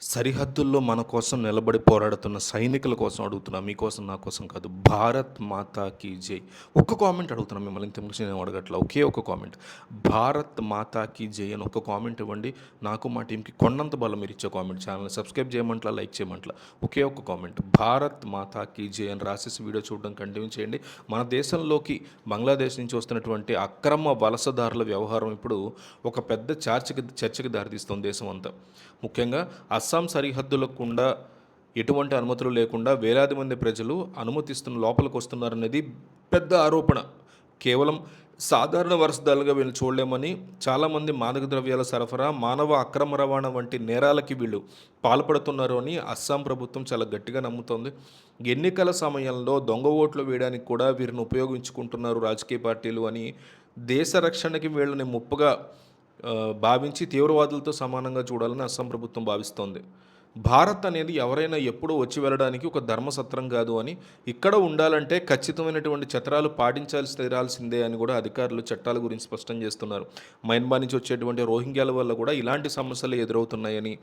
సరిహద్దుల్లో మన కోసం నిలబడి పోరాడుతున్న సైనికుల కోసం అడుగుతున్నా. మీకోసం, నా కోసం కాదు. భారత్ మాతా కీ జై. ఒక్క కామెంట్ అడుగుతున్నా మిమ్మల్ని. ఇంతకు మించి నేను అడగట్లా. ఒకే ఒక కామెంట్. భారత్ మాతా కీ జై అని ఒక కామెంట్ ఇవ్వండి. నాకు మా టీంకి కొండంత బలం మీరు ఇచ్చే కామెంట్. ఛానల్ని సబ్స్క్రైబ్ చేయమంట్లా, లైక్ చేయమంట్లా. ఒకే ఒక కామెంట్. భారత్ మాతా కీ జై అని రాసేసి వీడియో చూడడం కంటిన్యూ చేయండి. మన దేశంలోకి బంగ్లాదేశ్ నుంచి వస్తున్నటువంటి అక్రమ వలసదారుల వ్యవహారం ఇప్పుడు ఒక పెద్ద చర్చకి దారితీస్తుంది దేశం అంతా. ముఖ్యంగా అస్సాం సరిహద్దులకు గుండా ఎటువంటి అనుమతులు లేకుండా వేలాది మంది ప్రజలు లోపలికి వస్తున్నారనేది పెద్ద ఆరోపణ. కేవలం సాధారణ వలసదారులుగా వీళ్ళు చూడలేమని, చాలామంది మాదక ద్రవ్యాల సరఫరా, మానవ అక్రమ రవాణా వంటి నేరాలకి వీళ్ళు పాల్పడుతున్నారు అని అస్సాం ప్రభుత్వం చాలా గట్టిగా నమ్ముతోంది. ఎన్నికల సమయంలో దొంగ ఓట్లు వేయడానికి కూడా వీరిని ఉపయోగించుకుంటున్నారు రాజకీయ పార్టీలు అని, దేశ రక్షణకి వీళ్ళని ముప్పుగా భావించి తీవ్రవాదులతో సమానంగా చూడాలని అస్సాం ప్రభుత్వం భావిస్తోంది. భారత్ అనేది ఎవరైనా ఎప్పుడూ వచ్చి వెళ్ళడానికి ఒక ధర్మసత్రం కాదు అని, ఇక్కడ ఉండాలంటే ఖచ్చితమైనటువంటి చట్టాలు పాటించాల్సి తీరాల్సిందే అని కూడా అధికారులు చట్టాల గురించి స్పష్టం చేస్తున్నారు. మయన్మార్ నుంచి వచ్చేటువంటి రోహింగ్యాల వల్ల కూడా ఇలాంటి సమస్యలు ఎదురవుతున్నాయని,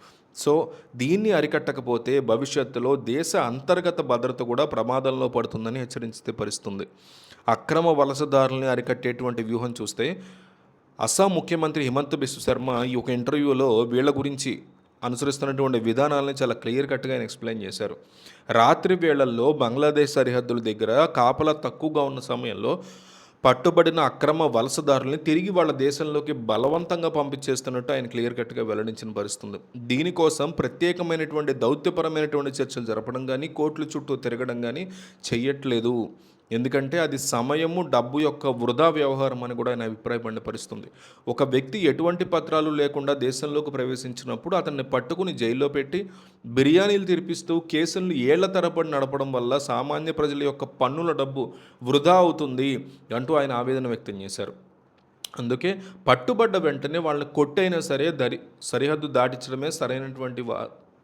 సో దీన్ని అరికట్టకపోతే భవిష్యత్తులో దేశ అంతర్గత భద్రత కూడా ప్రమాదంలో పడుతుందని హెచ్చరించే పరిస్థితుంది. అక్రమ వలసదారుల్ని అరికట్టేటువంటి వ్యూహం చూస్తే అస్సాం ముఖ్యమంత్రి హిమంత్ బిశ్వ శర్మ ఈ ఒక ఇంటర్వ్యూలో వీళ్ళ గురించి అనుసరిస్తున్నటువంటి విధానాలని చాలా క్లియర్ కట్గా ఆయన ఎక్స్ప్లెయిన్ చేశారు. రాత్రి వేళల్లో బంగ్లాదేశ్ సరిహద్దుల దగ్గర కాపలా తక్కువగా ఉన్న సమయంలో పట్టుబడిన అక్రమ వలసదారుల్ని తిరిగి వాళ్ళ దేశంలోకి బలవంతంగా పంపించేస్తున్నట్టు ఆయన క్లియర్ కట్గా వెల్లడించిన పరిస్థితుంది. దీనికోసం ప్రత్యేకమైనటువంటి దౌత్యపరమైనటువంటి చర్చలు జరపడం కానీ, కోర్టుల చుట్టూ తిరగడం కానీ చెయ్యట్లేదు. ఎందుకంటే అది సమయము, డబ్బు యొక్క వృధా వ్యవహారం అని కూడా ఆయన అభిప్రాయపడిన పరిస్థితుంది. ఒక వ్యక్తి ఎటువంటి పత్రాలు లేకుండా దేశంలోకి ప్రవేశించినప్పుడు అతన్ని పట్టుకుని జైల్లో పెట్టి బిర్యానీలు తినిపిస్తూ కేసులను ఏళ్ల తరబడి నడపడం వల్ల సామాన్య ప్రజల యొక్క పన్నుల డబ్బు వృధా అవుతుంది అంటూ ఆయన ఆవేదన వ్యక్తం చేశారు. అందుకే పట్టుబడ్డ వెంటనే వాళ్ళని కొట్టైనా సరే సరిహద్దు దాటించడమే సరైనటువంటి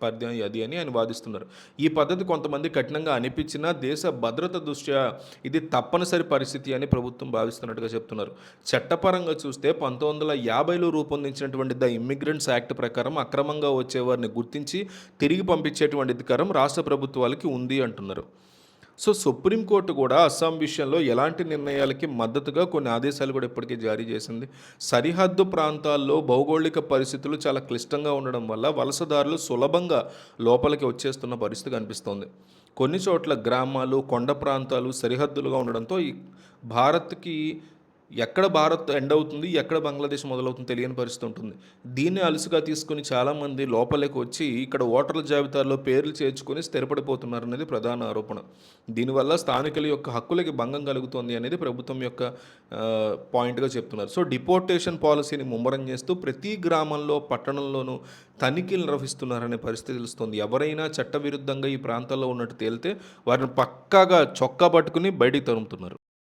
పద్యం అది అని ఆయన వాదిస్తున్నారు. ఈ పద్ధతి కొంతమంది కఠినంగా అనిపించినా దేశ భద్రత దృష్ట్యా ఇది తప్పనిసరి పరిస్థితి అని ప్రభుత్వం భావిస్తున్నట్టుగా చెప్తున్నారు. చట్టపరంగా చూస్తే 1950లో రూపొందించినటువంటి ద ఇమ్మిగ్రెంట్స్ యాక్ట్ ప్రకారం అక్రమంగా వచ్చేవారిని గుర్తించి తిరిగి పంపించేటువంటి అధికారం రాష్ట్ర ప్రభుత్వాలకి ఉంది అంటున్నారు. సో సుప్రీంకోర్టు కూడా అస్సాం విషయంలో ఎలాంటి నిర్ణయాలకి మద్దతుగా కొన్ని ఆదేశాలు కూడా ఇప్పటికే జారీ చేసింది. సరిహద్దు ప్రాంతాల్లో భౌగోళిక పరిస్థితులు చాలా క్లిష్టంగా ఉండడం వల్ల వలసదారులు సులభంగా లోపలికి వచ్చేస్తున్న పరిస్థితి కనిపిస్తోంది. కొన్ని చోట్ల గ్రామాలు, కొండ ప్రాంతాలు సరిహద్దులుగా ఉండడంతో ఈ భారత్కి ఎక్కడ భారత్ ఎండ్ అవుతుంది, ఎక్కడ బంగ్లాదేశ్ మొదలవుతుంది తెలియని పరిస్థితి ఉంటుంది. దీన్ని అలుసుగా తీసుకుని చాలామంది లోపలికి వచ్చి ఇక్కడ ఓటర్ల జాబితాలో పేర్లు చేర్చుకొని స్థిరపడిపోతున్నారనేది ప్రధాన ఆరోపణ. దీనివల్ల స్థానికుల యొక్క హక్కులకి భంగం కలుగుతోంది అనేది ప్రభుత్వం యొక్క పాయింట్గా చెప్తున్నారు. సో డిపోర్టేషన్ పాలసీని ముమ్మరం చేస్తూ ప్రతి గ్రామంలో, పట్టణంలోనూ తనిఖీలు నిర్వహిస్తున్నారనే పరిస్థితి తెలుస్తుంది. ఎవరైనా చట్టవిరుద్ధంగా ఈ ప్రాంతాల్లో ఉన్నట్టు తేలితే వారిని పక్కాగా చొక్కా పట్టుకుని బయటికి తరుముతున్నారు.